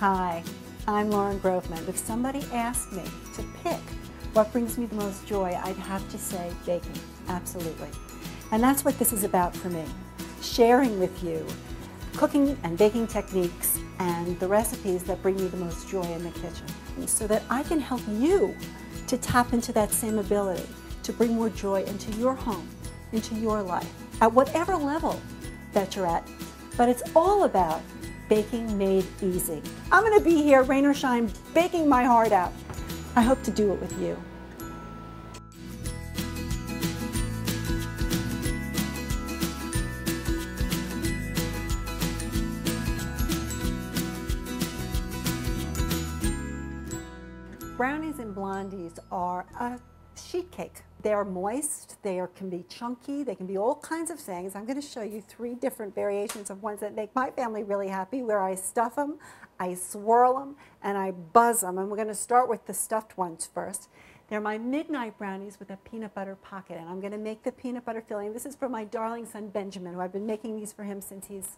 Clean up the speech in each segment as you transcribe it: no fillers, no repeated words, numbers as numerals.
Hi, I'm Lauren Groveman. If somebody asked me to pick what brings me the most joy, I'd have to say baking, absolutely. And that's what this is about for me, sharing with you cooking and baking techniques and the recipes that bring me the most joy in the kitchen, so that I can help you to tap into that same ability to bring more joy into your home, into your life, at whatever level that you're at. But it's all about baking made easy. I'm going to be here, rain or shine, baking my heart out. I hope to do it with you. Brownies and blondies are a sheet cake. They are moist, can be chunky, they can be all kinds of things. I'm going to show you 3 different variations of ones that make my family really happy, where I stuff them, I swirl them, and I buzz them. And we're going to start with the stuffed ones first. They're my midnight brownies with a peanut butter pocket, and I'm going to make the peanut butter filling. This is for my darling son Benjamin, who I've been making these for him since he's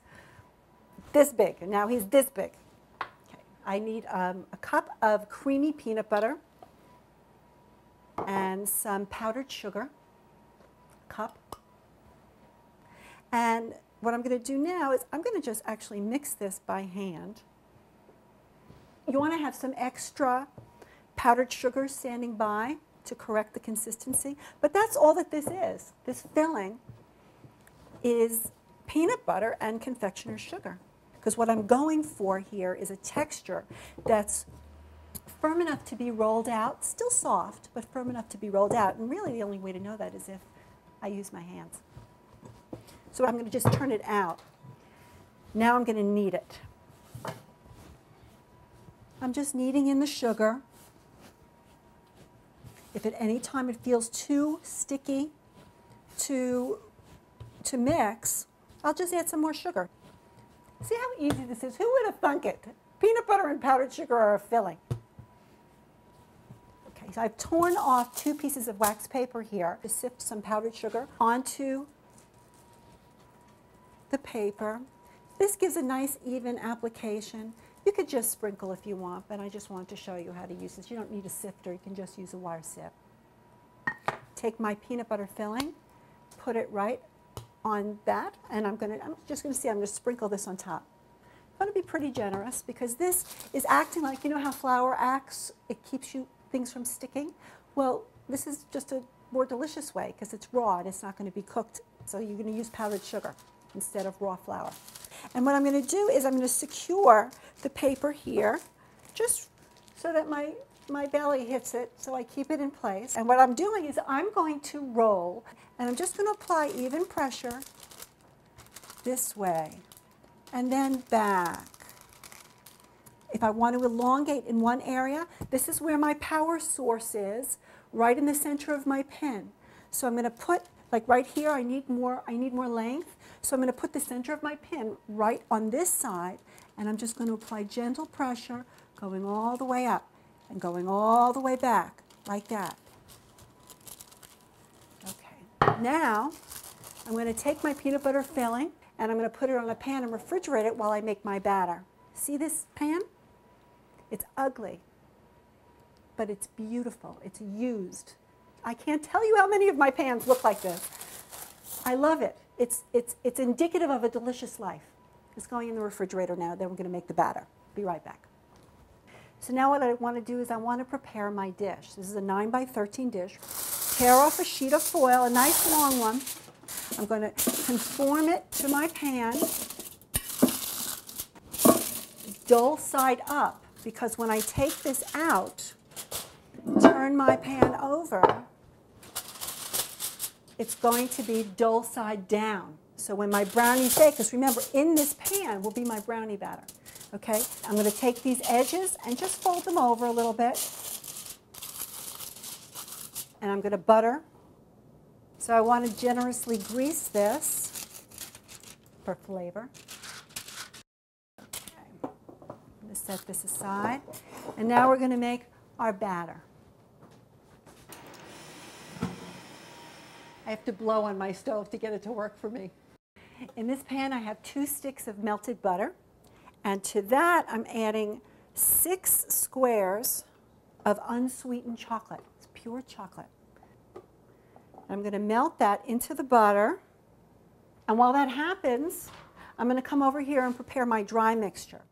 this big, and now he's this big. Okay. I need a cup of creamy peanut butter and some powdered sugar, cup. And what I'm going to do now is I'm going to just actually mix this by hand. You want to have some extra powdered sugar standing by to correct the consistency, but that's all that this is. This filling is peanut butter and confectioner's sugar, because what I'm going for here is a texture that's firm enough to be rolled out, still soft, but firm enough to be rolled out. And really the only way to know that is if I use my hands. So I'm going to just turn it out. Now I'm going to knead it. I'm just kneading in the sugar. If at any time it feels too sticky to mix, I'll just add some more sugar. See how easy this is? Who would have thunk it? Peanut butter and powdered sugar are a filling. So I've torn off 2 pieces of wax paper here to sift some powdered sugar onto the paper. This gives a nice even application. You could just sprinkle if you want, but I just wanted to show you how to use this. You don't need a sifter, you can just use a wire sieve. Take my peanut butter filling, put it right on that, and I'm just going to sprinkle this on top. I'm going to be pretty generous because this is acting like, you know how flour acts? It keeps things from sticking. Well, this is just a more delicious way because it's raw and it's not going to be cooked. So you're going to use powdered sugar instead of raw flour. And what I'm going to do is I'm going to secure the paper here just so that my belly hits it, so I keep it in place. And what I'm doing is I'm going to roll, and I'm just going to apply even pressure this way and then back. If I want to elongate in one area, this is where my power source is, right in the center of my pen. So I'm going to put, like right here, I need more length. So I'm going to put the center of my pen right on this side, and I'm just going to apply gentle pressure, going all the way up and going all the way back, like that. Okay. Now, I'm going to take my peanut butter filling, and I'm going to put it on a pan and refrigerate it while I make my batter. See this pan? It's ugly, but it's beautiful. It's used. I can't tell you how many of my pans look like this. I love it. It's indicative of a delicious life. It's going in the refrigerator now. Then we're going to make the batter. Be right back. So now what I want to do is I want to prepare my dish. This is a 9 by 13 dish. Tear off a sheet of foil, a nice long one. I'm going to conform it to my pan, dull side up. Because when I take this out, turn my pan over, it's going to be dull side down. So when my brownies bake, because remember, in this pan will be my brownie batter. Okay? I'm going to take these edges and just fold them over a little bit. And I'm going to butter. So I want to generously grease this for flavor. Set this aside. And now we're going to make our batter. I have to blow on my stove to get it to work for me. In this pan, I have 2 sticks of melted butter. And to that, I'm adding 6 squares of unsweetened chocolate. It's pure chocolate. I'm going to melt that into the butter. And while that happens, I'm going to come over here and prepare my dry mixture.